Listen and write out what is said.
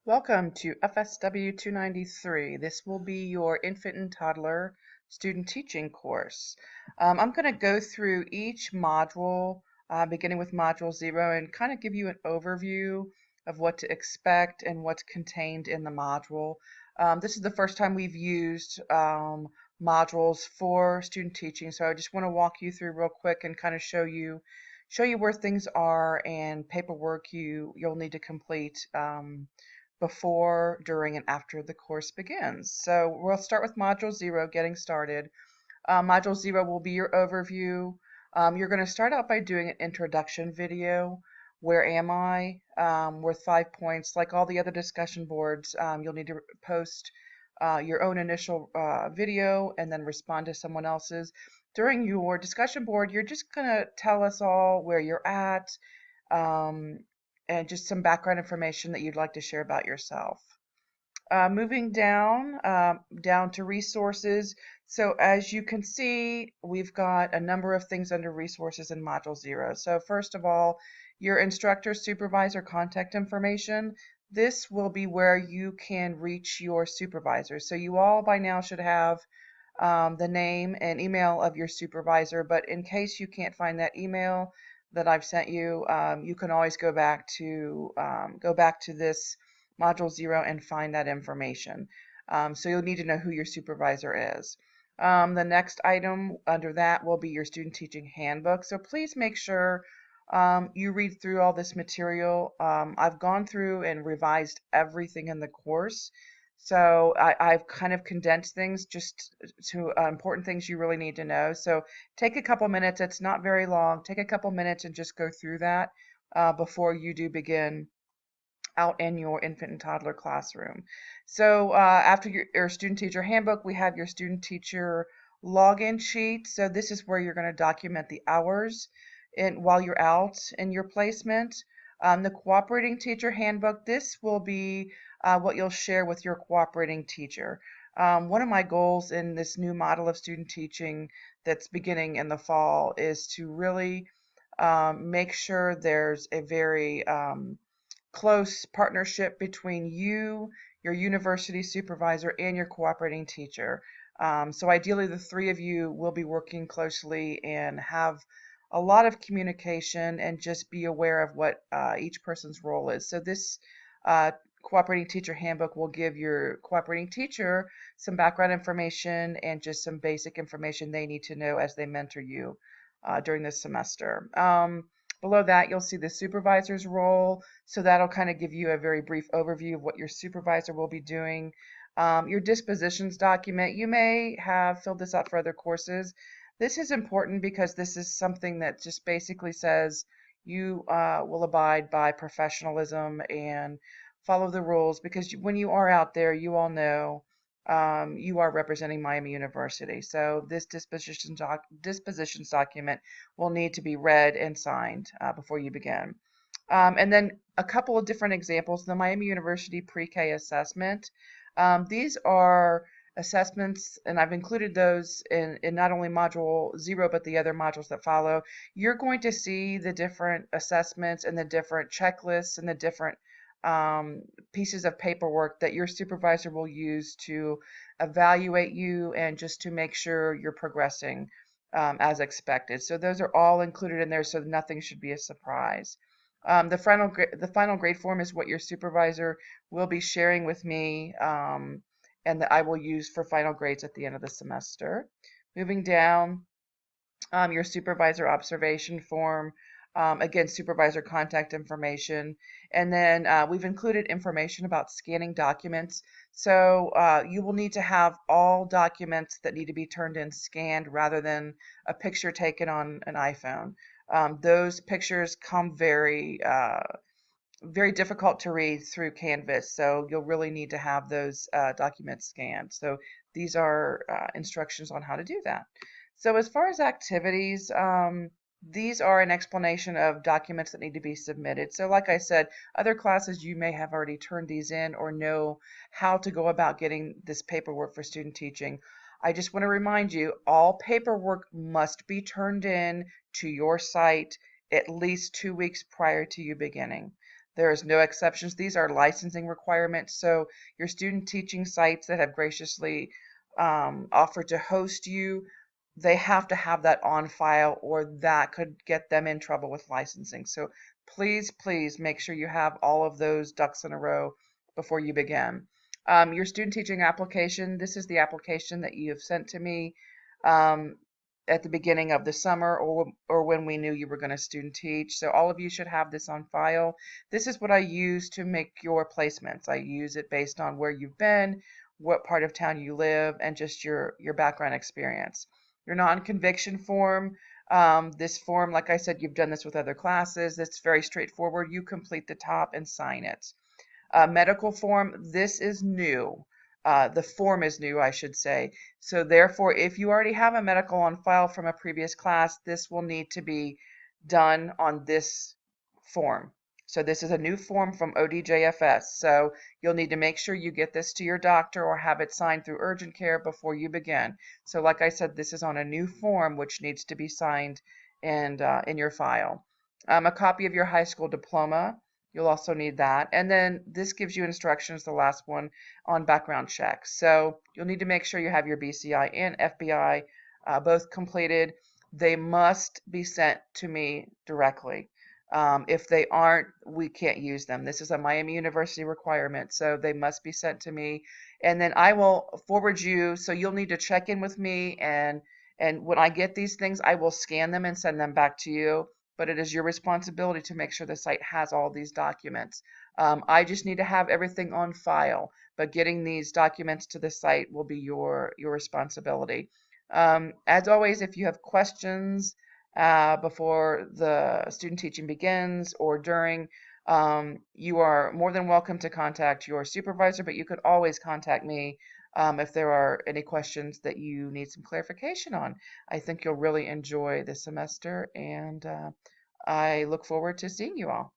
Welcome to FSW 293. This will be your infant and toddler student teaching course. I'm going to go through each module, beginning with Module 0, and kind of give you an overview of what to expect and what's contained in the module. This is the first time we've used modules for student teaching, so I just want to walk you through real quick and kind of show you where things are and paperwork you'll need to complete before, during, and after the course begins. So we'll start with Module 0, getting started. Module 0 will be your overview. You're going to start out by doing an introduction video. Where am I? With 5 points. Like all the other discussion boards, you'll need to post your own initial video and then respond to someone else's. During your discussion board, you're just going to tell us all where you're at, um, and just some background information that you'd like to share about yourself. Moving down to resources. So as you can see, we've got a number of things under resources in Module 0. So first of all, your instructor, supervisor contact information. This will be where you can reach your supervisor. So you all by now should have the name and email of your supervisor, but in case you can't find that email that I've sent you, you can always go back to this Module 0 and find that information. So you'll need to know who your supervisor is. The next item under that will be your student teaching handbook. So please make sure you read through all this material. I've gone through and revised everything in the course. So I've kind of condensed things just to important things you really need to know. So take a couple minutes. It's not very long. Take a couple minutes and just go through that before you do begin out in your infant and toddler classroom. So after your student teacher handbook, we have your student teacher login sheet. So this is where you're going to document the hours while you're out in your placement. The cooperating teacher handbook, this will be what you'll share with your cooperating teacher. One of my goals in this new model of student teaching that's beginning in the fall is to really make sure there's a very close partnership between you, your university supervisor, and your cooperating teacher. So ideally, the three of you will be working closely and have a lot of communication and just be aware of what each person's role is. So this cooperating teacher handbook will give your cooperating teacher some background information and just some basic information they need to know as they mentor you during this semester. Below that, you'll see the supervisor's role. So that'll kind of give you a very brief overview of what your supervisor will be doing. Your dispositions document, you may have filled this out for other courses. This is important because this is something that just basically says you will abide by professionalism and follow the rules, because when you are out there, you all know you are representing Miami University. So this dispositions document will need to be read and signed before you begin. And then a couple of different examples. The Miami University Pre-K assessment. These are assessments, and I've included those in not only Module 0, but the other modules that follow. You're going to see the different assessments and the different checklists and the different pieces of paperwork that your supervisor will use to evaluate you and just to make sure you're progressing as expected. So those are all included in there, so nothing should be a surprise. The final grade form is what your supervisor will be sharing with me, and that I will use for final grades at the end of the semester. Moving down, your supervisor observation form, again, supervisor contact information, and then we've included information about scanning documents. So you will need to have all documents that need to be turned in scanned rather than a picture taken on an iPhone. Those pictures come very difficult to read through Canvas, so you'll really need to have those documents scanned. So these are instructions on how to do that. So as far as activities, these are an explanation of documents that need to be submitted. So like I said, other classes you may have already turned these in or know how to go about getting this paperwork for student teaching. I just want to remind you, all paperwork must be turned in to your site at least 2 weeks prior to you beginning. There is no exceptions. These are licensing requirements. So your student teaching sites that have graciously offered to host you, they have to have that on file, or that could get them in trouble with licensing. So please, please make sure you have all of those ducks in a row before you begin. Your student teaching application, this is the application that you have sent to me um, at the beginning of the summer, or when we knew you were going to student teach. So all of you should have this on file. This is what I use to make your placements. I use it based on where you've been, what part of town you live, and just your background experience. Your non-conviction form, this form, like I said, you've done this with other classes. It's very straightforward. You complete the top and sign it. Medical form, this is new. The form is new, I should say. So therefore, if you already have a medical on file from a previous class, this will need to be done on this form. So this is a new form from ODJFS. So you'll need to make sure you get this to your doctor or have it signed through urgent care before you begin. So like I said, this is on a new form which needs to be signed and in your file. A copy of your high school diploma. You'll also need that. And then this gives you instructions, the last one, on background checks. So you'll need to make sure you have your BCI and FBI both completed. They must be sent to me directly. If they aren't, we can't use them. This is a Miami University requirement, so they must be sent to me. And then I will forward you, so you'll need to check in with me, and when I get these things, I will scan them and send them back to you. But it is your responsibility to make sure the site has all these documents. I just need to have everything on file, but getting these documents to the site will be your responsibility. As always, if you have questions before the student teaching begins or during, you are more than welcome to contact your supervisor, but you could always contact me if there are any questions that you need some clarification on. I think you'll really enjoy this semester, and I look forward to seeing you all.